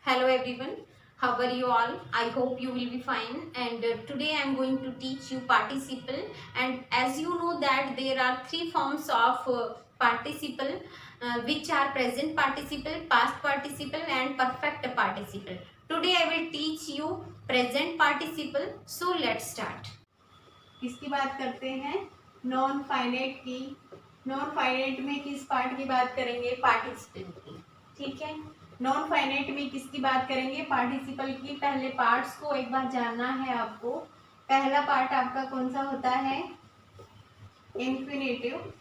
Hello everyone, how are you all? I hope you will be fine, and today I am going to teach you participle. And as you know that there are three forms of participle, which are present participle, past participle and perfect participle. Today I will teach you present participle. So let's start. किसकी बात करते हैं? Non finite की। Non finite में किस part की बात करेंगे? पार्टिसिपल की। ठीक है, नॉन फाइनाइट में किसकी बात करेंगे? पार्टिसिपल की। पहले पार्ट्स को एक बार जानना है आपको। पहला पार्ट आपका कौन सा होता है? इंफिनिटिव।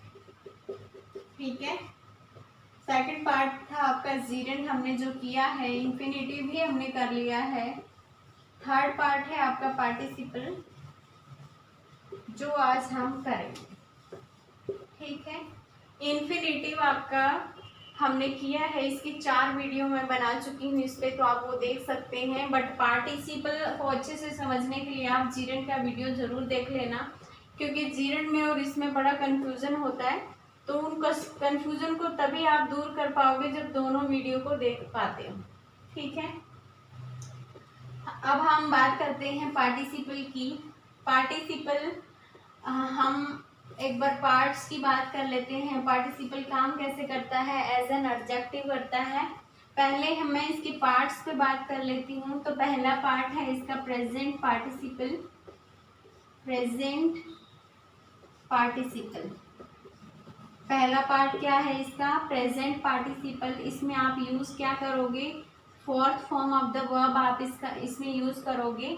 ठीक है, सेकंड पार्ट था आपका जीरेंट, हमने जो किया है इंफिनिटिव भी हमने कर लिया है। थर्ड पार्ट है आपका पार्टिसिपल, जो आज हम करेंगे। ठीक है, इन्फिनेटिव आपका हमने किया है, इसकी 4 वीडियो मैं बना चुकी हूँ इस पे, तो आप वो देख सकते हैं। बट पार्टिसिपल को अच्छे से समझने के लिए आप जीरेंट का वीडियो जरूर देख लेना, क्योंकि जीरेंट में और इसमें बड़ा कंफ्यूजन होता है। तो उन कंफ्यूजन को तभी आप दूर कर पाओगे जब दोनों वीडियो को देख पाते हो। ठीक है, अब हम बात करते हैं पार्टिसिपल की। पार्टिसिपल हम एक बार पार्ट्स की बात कर लेते हैं। पार्टिसिपल काम कैसे करता है? एज एन एडजेक्टिव करता है। पहले मैं इसके पार्ट्स पे बात कर लेती हूँ। तो पहला पार्ट है इसका प्रेजेंट पार्टिसिपल। प्रेजेंट पार्टिसिपल पहला पार्ट क्या है इसका? Present participle. इसमें आप यूज क्या करोगे? Fourth form of the verb आप इसमें यूज करोगे।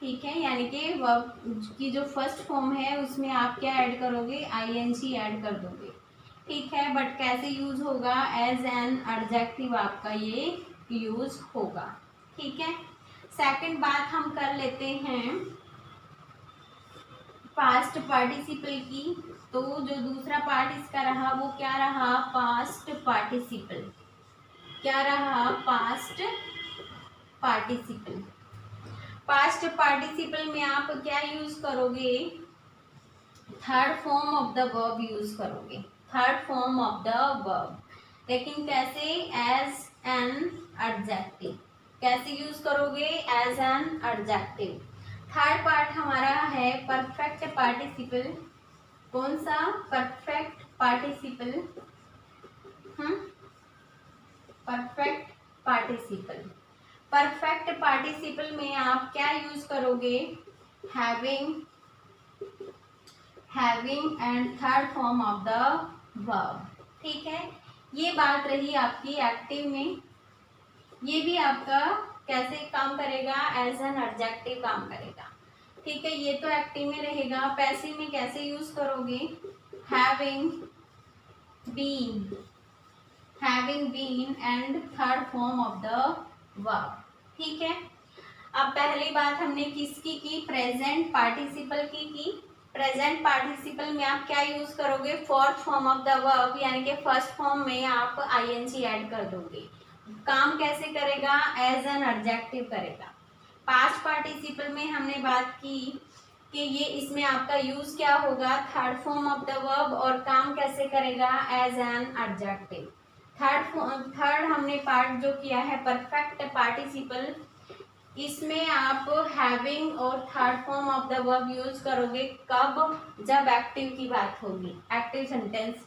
ठीक है, यानी कि वर्ब की जो फर्स्ट फॉर्म है उसमें आप क्या ऐड करोगे? आईएनजी ऐड कर दोगे। ठीक है, बट कैसे यूज होगा? एज एन एडजेक्टिव आपका ये यूज होगा। ठीक है, सेकंड बात हम कर लेते हैं पास्ट पार्टिसिपल की। तो जो दूसरा पार्ट इसका रहा वो क्या रहा? Past participle. क्या रहा? Past participle. पास्ट पार्टिसिपल में आप क्या यूज करोगे? Third form of the verb use करोगे। Third form of the verb, लेकिन कैसे? As an adjective. कैसे यूज करोगे? As an adjective. Third part हमारा है परफेक्ट पार्टिसिपल। कौन सा? Perfect participle. Perfect participle. Perfect participle में आप क्या यूज करोगे? Having. Having and third form of the verb. ठीक है, ये बात रही आपकी एक्टिव में। ये भी आपका कैसे काम करेगा? एज एन एडजेक्टिव काम करेगा। ठीक है, ये तो एक्टिव में रहेगा। पैसिव में कैसे यूज करोगे? Having been. Having been and third form of the verb. ठीक है, अब पहली बात हमने किसकी की? प्रेजेंट पार्टिसिपल की। प्रेजेंट पार्टिसिपल में आप क्या यूज करोगे? Fourth form of the verb, यानी कि फर्स्ट फॉर्म में आप आईएनजी ऐड कर दोगे। काम कैसे करेगा? एज एन एडजेक्टिव करेगा। पास्ट पार्टिसिपल में हमने बात की कि ये इसमें आपका यूज क्या होगा? Third form of the verb, और काम कैसे करेगा? As an adjective. थर्ड हमने पार्ट जो किया है परफेक्ट पार्टिसिपल, इसमें आप हैविंग और third form of the verb use करोगे। कब? जब एक्टिव की बात होगी, एक्टिव सेंटेंस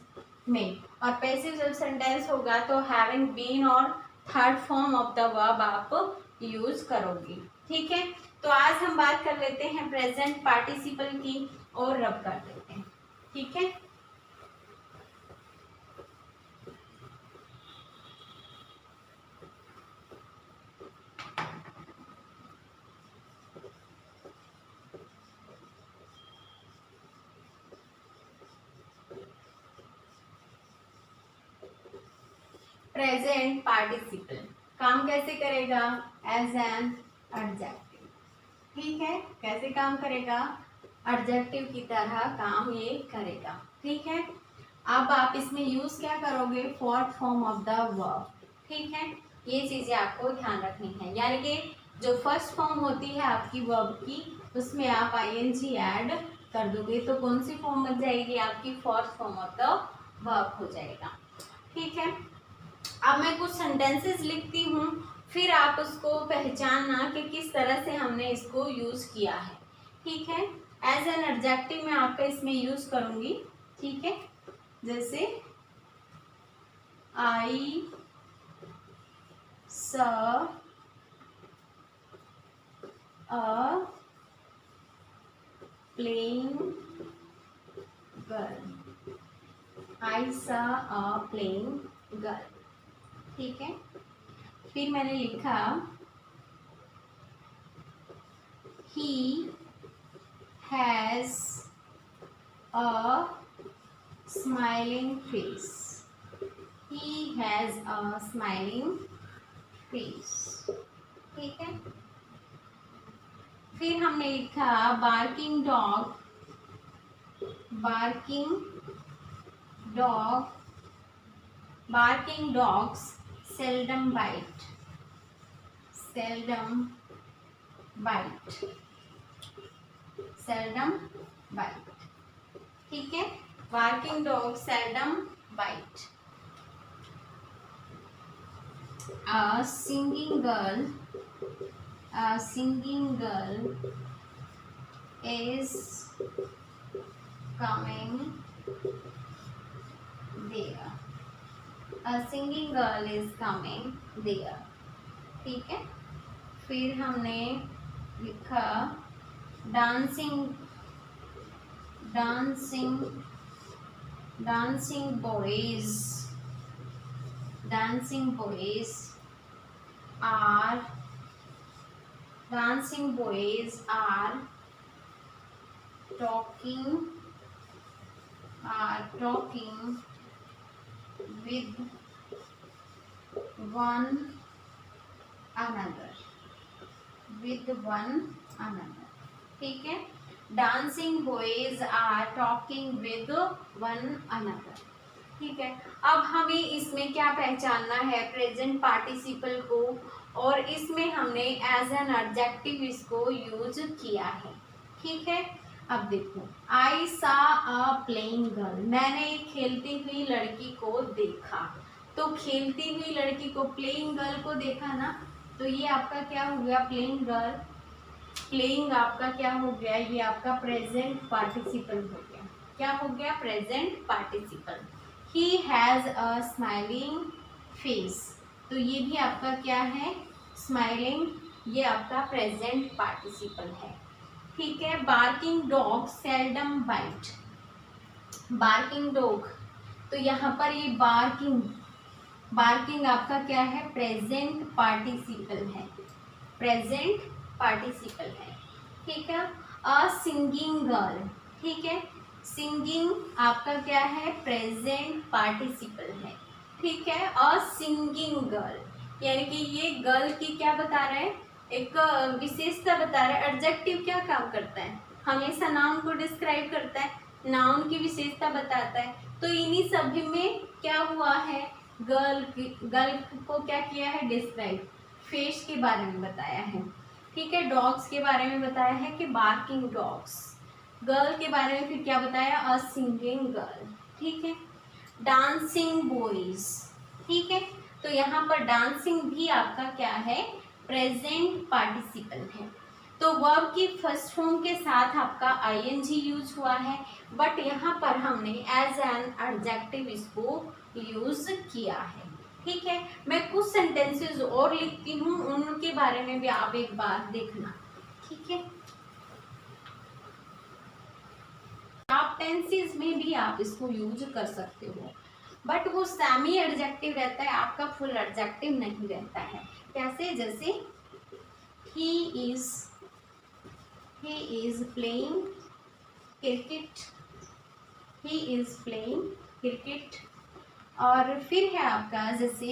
में। और पैसिव जब सेंटेंस होगा तो हैविंग बीन और third form of the verb आप यूज करोगे। ठीक है, तो आज हम बात कर लेते हैं प्रेजेंट पार्टिसिपल की और रब कर लेते हैं। ठीक है, प्रेजेंट पार्टिसिपल काम कैसे करेगा? As an adjective. ठीक है, कैसे काम करेगा? एडजेक्टिव की तरह काम ये करेगा। ठीक है, अब आप इसमें यूज क्या करोगे? Fourth form of the verb. ठीक है, ये चीजें आपको ध्यान रखनी है, यानी कि जो फर्स्ट फॉर्म होती है आपकी वर्ब की, उसमें आप आईएनजी ऐड कर दोगे तो कौन सी फॉर्म बन जाएगी? आपकी fourth form of the verb हो जाएगा। ठीक है, अब मैं कुछ सेंटेंसेस लिखती हूँ, फिर आप उसको पहचानना कि किस तरह से हमने इसको यूज़ किया है। ठीक है, एज एन एडजेक्टिव मैं आपका इसमें यूज़ करूँगी। ठीक है, जैसे आई saw a playing girl. I saw a playing girl. ठीक है, फिर मैंने लिखा he has a smiling face. He has a smiling face. ठीक है, फिर हमने लिखा barking dog, barking dog, barking dogs seldom bite, seldom bite, seldom bite. ठीक है, barking dog seldom bite. A singing girl, a singing girl is coming there. A singing girl is coming there. ठीक है, फिर हमने लिखा dancing, dancing, dancing boys, dancing boys are, dancing boys are talking, are talking with one another, with one another. ठीक है, dancing boys are talking with one another. ठीक है, अब हमें इसमें क्या पहचानना है, प्रेजेंट पार्टिसिपल को, और इसमें हमने एज एन एडजेक्टिव इसको यूज किया है। ठीक है, अब देखो आई सा अ प्लेइंग गर्ल, मैंने एक खेलती हुई लड़की को देखा। तो खेलती हुई लड़की को, प्लेइंग गर्ल को देखा ना, तो ये आपका क्या हो गया, प्लेइंग गर्ल, प्लेइंग आपका क्या हो गया, ये आपका प्रेजेंट पार्टिसिपल हो गया। क्या हो गया, present participle. He has a smiling face, तो ये भी आपका क्या है, स्माइलिंग, ये आपका प्रेजेंट पार्टिसिपल है। ठीक है, barking dog seldom bite, barking dog, तो यहाँ पर ये बार्किंग, बार्किंग आपका क्या है, प्रेजेंट पार्टिसिपल है, प्रेजेंट पार्टिसिपल है। ठीक है, अ सिंगिंग गर्ल, ठीक है, सिंगिंग आपका क्या है, प्रेजेंट पार्टिसिपल है। ठीक है, अ सिंगिंग गर्ल, यानी कि ये गर्ल की क्या बता रहा है, एक विशेषता बता रहा है। एडजेक्टिव क्या काम करता है, हमेशा नाउन को डिस्क्राइब करता है, नाउन की विशेषता बताता है। तो इन्हीं सभी में क्या हुआ है, गर्ल, गर्ल को क्या किया है, डिस्क्राइब, फेस के बारे में बताया है। ठीक है, डॉग्स के बारे में बताया है कि बार्किंग डॉग्स, गर्ल के बारे में फिर क्या बताया, अ सिंगिंग गर्ल। ठीक है, डांसिंग बॉयज, ठीक है, तो यहाँ पर डांसिंग भी आपका क्या है, प्रेजेंट पार्टिसिपल है। तो वर्ब की फर्स्ट फॉर्म के साथ आपका आईएनजी यूज हुआ है, बट यहाँ पर हमने एज एन एडजेक्टिव इसको यूज किया है। ठीक है, मैं कुछ सेंटेंसेस और लिखती हूँ, उनके बारे में भी आप एक बार देखना। ठीक है, आप टेंसेस में भी आप इसको यूज कर सकते हो, बट वो सेमी एडजेक्टिव रहता है, आपका फुल एडजेक्टिव नहीं रहता है। कैसे, जैसे he is playing cricket, he is playing cricket. और फिर है आपका जैसे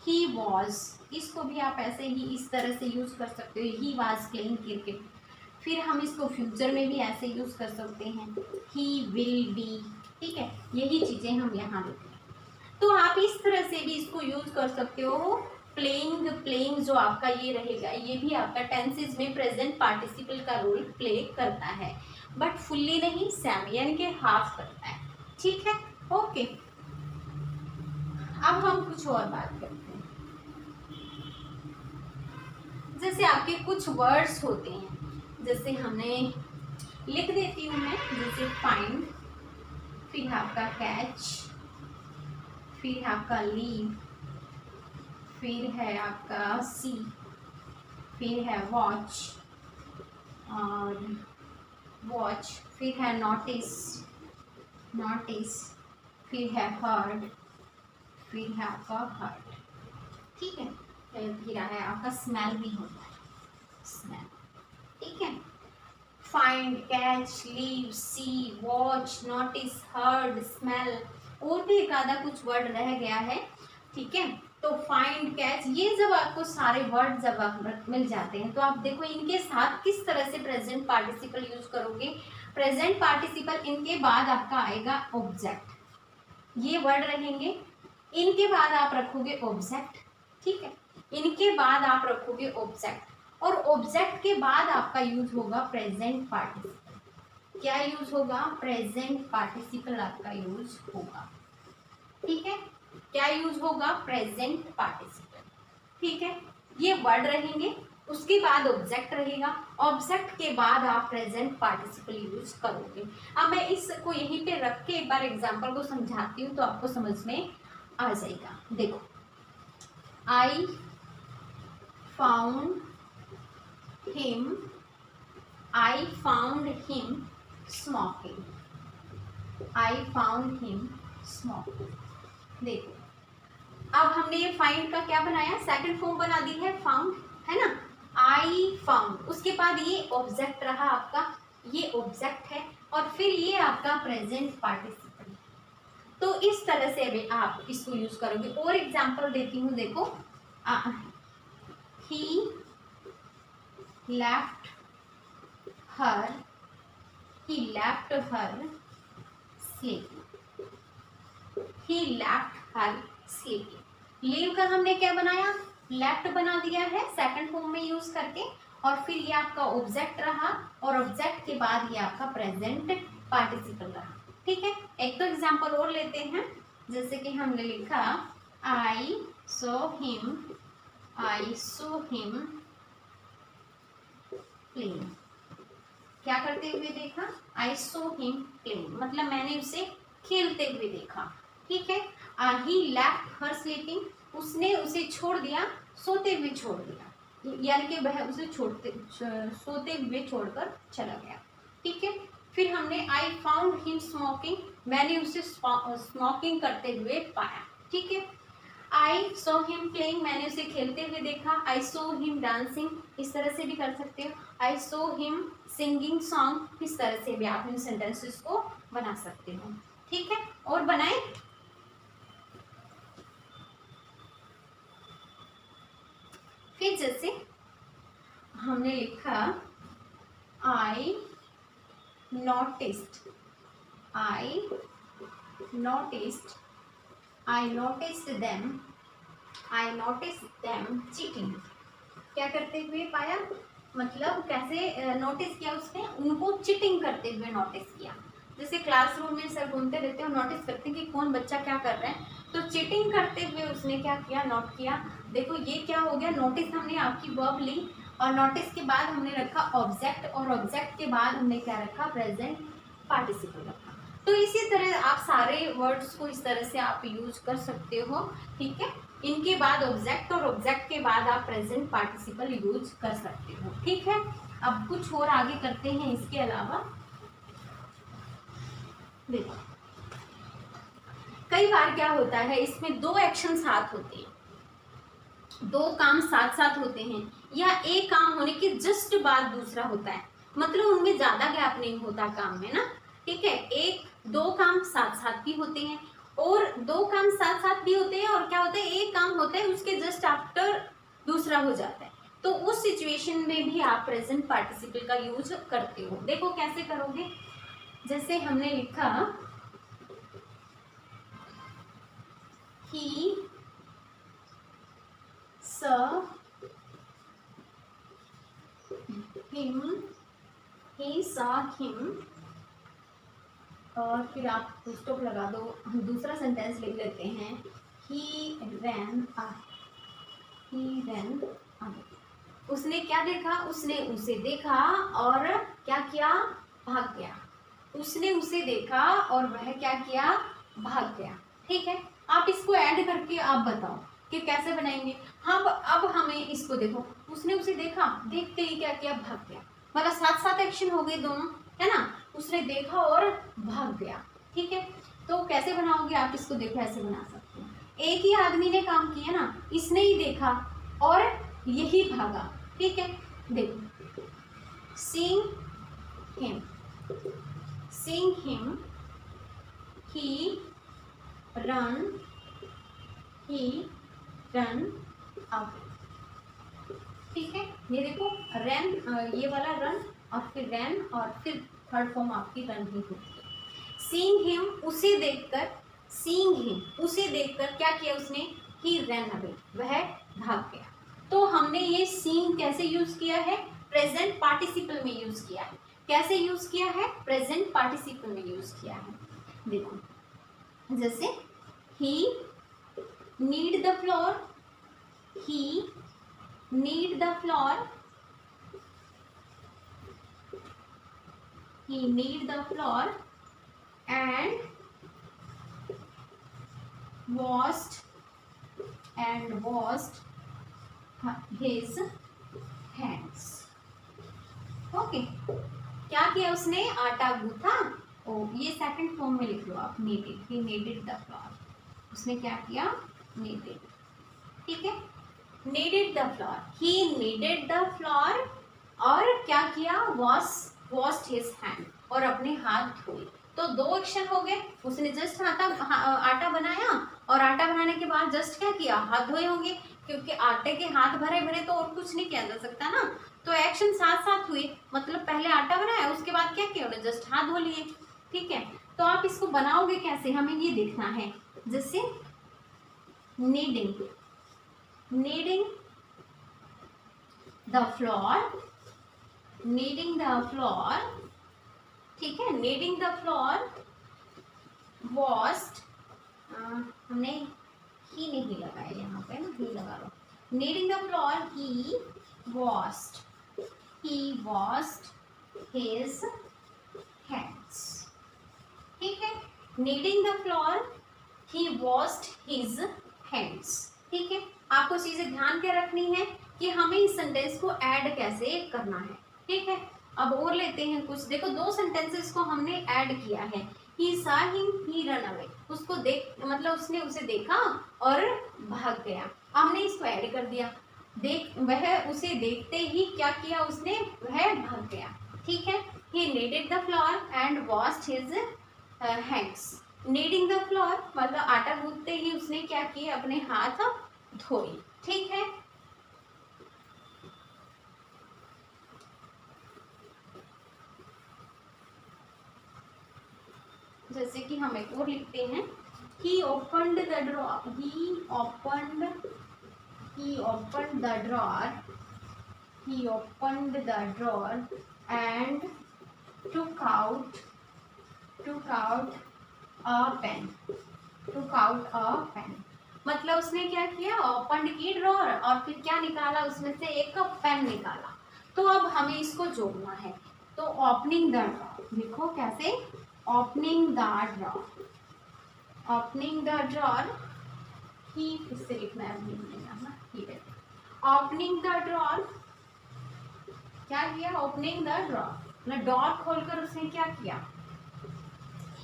ही वॉज, इसको भी आप ऐसे ही इस तरह से यूज कर सकते हो, ही वॉज प्लेइंग क्रिकेट। फिर हम इसको फ्यूचर में भी ऐसे यूज कर सकते हैं, ही विल बी। ठीक है, यही चीजें हम यहाँ लिखते हैं। तो आप इस तरह से भी इसको यूज कर सकते हो। प्लेइंग, प्लेइंग जो आपका ये रहेगा, ये भी आपका टेंसेस में प्रेजेंट पार्टिसिपल का रोल प्ले करता है, बट फुल्ली नहीं, सेमी यानी कि हाफ करता है। ठीक है, ओके, अब हम कुछ और बात करते हैं। जैसे आपके कुछ वर्ड्स होते हैं, जैसे हमने लिख देती हूँ मैं, जैसे फाइंड, फिर है आपका कैच, फिर है आपका लीव, फिर है आपका सी, फिर है वॉच और वॉच, फिर है नोटिस, नोटिस, फिर है हर्ड, फिर है आपका हर्ड, ठीक है। फिर है आपका स्मेल भी होता है, स्मेल, ठीक है। फाइंड, कैच, लीव, सी, वॉच, नोटिस, हर्ड, स्मेल, और भी एक आधा कुछ वर्ड रह गया है, ठीक है। तो फाइंड, कैच, ये जब आपको सारे वर्ड जब आप मिल जाते हैं तो आप देखो इनके साथ किस तरह से प्रेजेंट पार्टिसिपल यूज करोगे। प्रेजेंट पार्टिसिपल, इनके बाद आपका आएगा ऑब्जेक्ट, ये वर्ड रहेंगे, इनके बाद आप रखोगे ऑब्जेक्ट, ठीक है, इनके बाद आप रखोगे ऑब्जेक्ट, और ऑब्जेक्ट के बाद आपका यूज होगा प्रेजेंट पार्टिसिपल। क्या यूज होगा? प्रेजेंट पार्टिसिपल आपका यूज होगा, ठीक है। क्या यूज होगा? प्रेजेंट पार्टिसिपल, ठीक है। ये वर्ड रहेंगे, उसके बाद ऑब्जेक्ट रहेगा, ऑब्जेक्ट के बाद आप प्रेजेंट पार्टिसिपल यूज करोगे। अब मैं इसको यहीं पे रख के एक बार एग्जांपल को समझाती हूँ तो आपको समझ में आ जाएगा। देखो, I found him, I found him smoking, I found him smoking. देखो, अब हमने ये फाइंड का क्या बनाया? सेकंड फॉर्म बना दी है, फाउंड, है ना। आई फाउंड, उसके बाद ये ऑब्जेक्ट रहा आपका, ये ऑब्जेक्ट है, और फिर ये आपका प्रेजेंट पार्टिसिपल। तो इस तरह से अभी आप इसको यूज करोगे। और एग्जांपल देती हूँ, देखो, ही लेफ्ट हर, ही लेफ्ट हर स्लीपिंग, ही लेफ्ट हर स्लीपिंग। लीव का हमने क्या बनाया? लेफ्ट बना दिया है सेकंड फॉर्म में यूज करके, और फिर ये आपका ऑब्जेक्ट रहा, और ऑब्जेक्ट के बाद ये आपका प्रेजेंट पार्टिसिपल रहा, ठीक है। एक तो एग्जांपल और लेते हैं, जैसे कि हमने लिखा आई सो हिम, आई सो हिम प्लेइंग। क्या करते हुए देखा? आई सो हिम प्लेइंग, मतलब मैंने उसे खेलते हुए देखा, ठीक है। ही लेफ्ट हर स्लीपिंग, उसने उसे छोड़ दिया, सोते हुए छोड़ दिया, यानी कि वह उसे सोते हुए छोड़कर चला गया, ठीक है। फिर हमने आई फाउंड हिम स्मोकिंग, मैंने उसे स्मोकिंग करते हुए पाया, ठीक है। आई सो हिम प्लेइंग, मैंने उसे खेलते हुए देखा। आई सो हिम डांसिंग, इस तरह से भी कर सकते हो। आई सो हिम सिंगिंग सॉन्ग, इस तरह से भी आप इन सेंटेंसेस को बना सकते हो, ठीक है। और बनाए, फिर जैसे हमने लिखा I noticed, I noticed, I noticed them, I noticed them cheating. क्या करते हुए पाया? मतलब कैसे नोटिस किया उसने? उनको चीटिंग करते हुए नोटिस किया। जैसे क्लासरूम में सर घूमते रहते हैं, नोटिस करते हैं कि कौन बच्चा क्या कर रहा है, तो चीटिंग करते हुए उसने क्या किया? नोट किया। देखो ये क्या हो गया? नोटिस हमने आपकी वर्ब ली, और नोटिस के बाद हमने रखा ऑब्जेक्ट, और ऑब्जेक्ट के बाद हमने क्या रखा? प्रेजेंट पार्टिसिपल रखा। तो इसी तरह आप सारे वर्ड्स को इस तरह से आप यूज कर सकते हो, ठीक है। इनके बाद ऑब्जेक्ट, और ऑब्जेक्ट के बाद आप प्रेजेंट पार्टिसिपल यूज कर सकते हो, ठीक है। अब कुछ और आगे करते हैं इसके अलावा। देखो, कई बार क्या होता है, इसमें दो एक्शन साथ होते हैं, दो काम साथ साथ होते हैं, या एक काम होने के जस्ट बाद दूसरा होता है, मतलब उनमें ज्यादा गैप नहीं होता काम में ना, ठीक है। एक दो काम साथ साथ भी होते हैं, और दो काम साथ साथ भी होते हैं, और क्या होता है, एक काम होता है उसके जस्ट आफ्टर दूसरा हो जाता है, तो उस सिचुएशन में भी आप प्रेजेंट पार्टिसिपल का यूज करते हो। देखो कैसे करोगे, जैसे हमने लिखा ही saw him, he saw him, और फिर आप फुल स्टॉप लगा दो, हम दूसरा सेंटेंस लिख लेते हैं, he ran away, he ran away, उसने क्या देखा, उसने उसे देखा और क्या किया, भाग गया। उसने उसे देखा और वह क्या किया, भाग गया। ठीक है, आप इसको ऐड करके आप बताओ कि कैसे बनाएंगे। हाँ, अब हमें इसको देखो, उसने उसे देखा, देखते ही क्या किया, भाग गया। मतलब साथ साथ एक्शन हो गए दोनों, है ना। उसने देखा और भाग गया। ठीक है, तो कैसे बनाओगे आप इसको, देखो ऐसे बना सकते हो। एक ही आदमी ने काम किया ना, इसने ही देखा और यही भागा। ठीक है, देखो, seeing him, seeing him, he run, he run away। ठीक है, ये देखो रन, ये वाला रन और फिर रैन और फिर थर्ड फॉर्म आपकी रन ही होती है। सीइंग हिम, उसे देखकर, सीइंग हिम, उसे देखकर क्या किया उसने, ही रैन अवे, वह भाग गया। तो हमने ये सीइंग कैसे यूज किया है, प्रेजेंट पार्टिसिपल में यूज किया है। कैसे यूज किया है, प्रेजेंट पार्टिसिपल में यूज किया है। देखो जैसे he need the floor, he need the floor, he need the floor and washed his hands। Okay, क्या किया उसने, आटा गूथा। ओ, ये सेकंड फॉर्म में लिख लो आप, needed, he needed the flour, उसने क्या किया, needed। ठीक है, needed the flour, he needed the flour और क्या किया, washed his hand, और अपने हाथ धोए। तो दो एक्शन हो गए, उसने जस्ट आटा बनाया और आटा बनाने के बाद जस्ट क्या किया, हाथ धोए होंगे, क्योंकि आटे के हाथ भरे भरे तो और कुछ नहीं किया जा सकता ना। तो एक्शन साथ साथ हुए, मतलब पहले आटा बनाया, उसके बाद क्या किया, उन्हें जस्ट हाथ धो लिए। ठीक है, तो आप इसको बनाओगे कैसे, हमें ये देखना है। जैसे kneading, kneading the floor, kneading the floor। ठीक है, kneading the floor, washed, हमने ही नहीं लगाया यहाँ पे ना, ही लगा लो। kneading the floor, he washed his hands। ठीक है, kneading the floor, he washed his hands। ठीक है, आपको चीजें ध्यान क्या रखनी है कि हमें इस सेंटेंस को ऐड कैसे करना है। ठीक है, अब और लेते हैं कुछ। देखो दो सेंटेंसेस को हमने ऐड किया है, he saw him, he ran away। उसको देख, मतलब उसने उसे देखा और भाग गया, हमने इसको ऐड कर दिया। देख, वह उसे देखते ही क्या किया उसने, वह भाग गया। ठीक है, he kneaded the flour and washed his hands। kneading the flour मतलब आटा गूंथते ही उसने क्या किया, अपने हाथ धोए। ठीक है, जैसे कि हम एक और लिखते हैं, he opened the drawer, he opened the drawer, he opened the drawer and took out a pen, took out a pen। मतलब उसने क्या किया, ओपन की ड्रॉअर और फिर क्या निकाला, उसमें से एक पेन निकाला। तो अब हमें इसको जोड़ना है, तो ओपनिंग द ड्रॉअर लिखो, कैसे, opening the drawer, opening the drawer, ही इससे लिखना है, ना, ठीक है, ओपनिंग द ड्रॉअर, क्या किया, ओपनिंग द ड्रॉअर, मतलब डॉर खोलकर उसने क्या किया,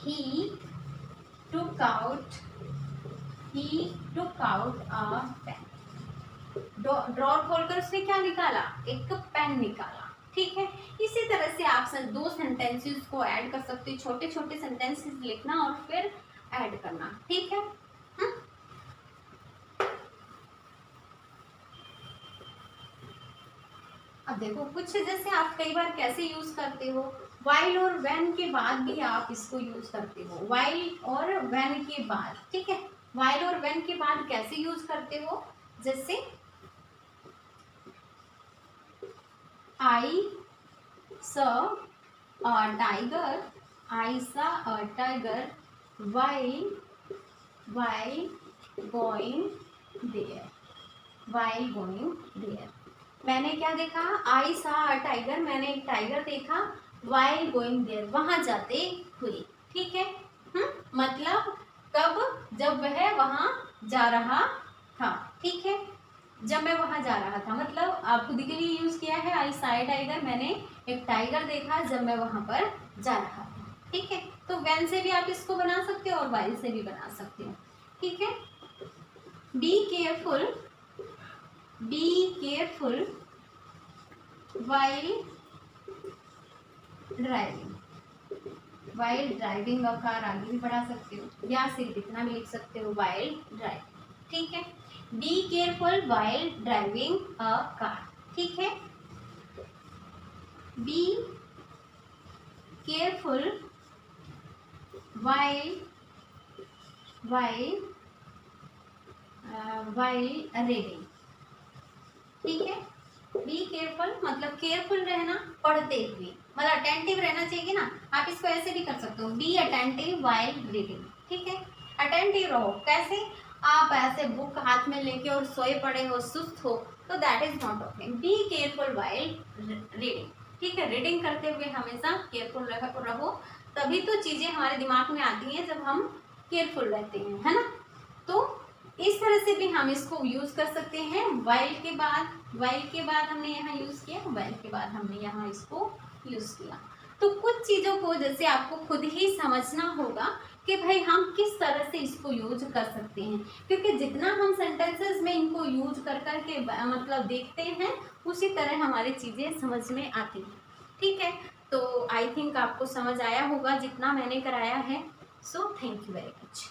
he took out a pen। Drawer खोलकर उसने क्या निकाला, एक पेन निकाला। ठीक है, इसी तरह से आप दो सेंटेंसेस को ऐड कर सकते हो, छोटे छोटे सेंटेंसेस लिखना और फिर ऐड करना। ठीक है, अब देखो कुछ, जैसे आप कई बार कैसे यूज करते हो, while और when के बाद भी आप इसको यूज करते हो, while और when के बाद। ठीक है, while और when के बाद कैसे यूज करते हो, जैसे I saw a tiger, I saw a tiger while going there, while going there। मैंने क्या देखा, आई सा अ टाइगर, मैंने एक टाइगर देखा, वाइल गोइंग देयर, वहां जाते हुए। ठीक है, मतलब कब, जब वह वहां जा रहा था। ठीक है, जब मैं वहां जा रहा था, मतलब आप खुद के लिए यूज किया है आई सा अ टाइगर, मैंने एक टाइगर देखा जब मैं वहां पर जा रहा था। ठीक है, तो व्हेन से भी आप इसको बना सकते हो और वाइल से भी बना सकते हो। ठीक है, be careful, be careful while driving, while driving a car आगे भी बढ़ा सकते हो या सिर्फ इतना भी लिख सकते हो while ड्राइविंग। ठीक है, be careful while driving a car. ठीक है, बी केयरफुल while रीडिंग। ठीक है, बी केयरफुल मतलब केयरफुल रहना, पढ़ते हुए, मतलब अटेंटिव रहना चाहिए ना। आप इसको ऐसे भी कर सकते हो, बी अटेंटिव वाइल रीडिंग। ठीक है, अटेंटिव रहो, कैसे, आप ऐसे बुक हाथ में लेके और सोए पड़े हो, सुस्त हो, तो that is not okay. Be careful while reading. ठीक है, रीडिंग करते हुए हमेशा केयरफुल रहो, तभी तो चीजें हमारे दिमाग में आती हैं जब हम केयरफुल रहते हैं, है ना। तो इस तरह से भी हम इसको यूज कर सकते हैं। वाइल के बाद हमने यहाँ यूज किया, वाइल के बाद हमने यहाँ इसको यूज किया। तो कुछ चीजों को जैसे आपको खुद ही समझना होगा कि भाई हम किस तरह से इसको यूज कर सकते हैं, क्योंकि जितना हम सेंटेंसेस में इनको यूज कर करके मतलब देखते हैं, उसी तरह हमारी चीजें समझ में आती हैं। ठीक है, तो आई थिंक आपको समझ आया होगा जितना मैंने कराया है। So thank you very much.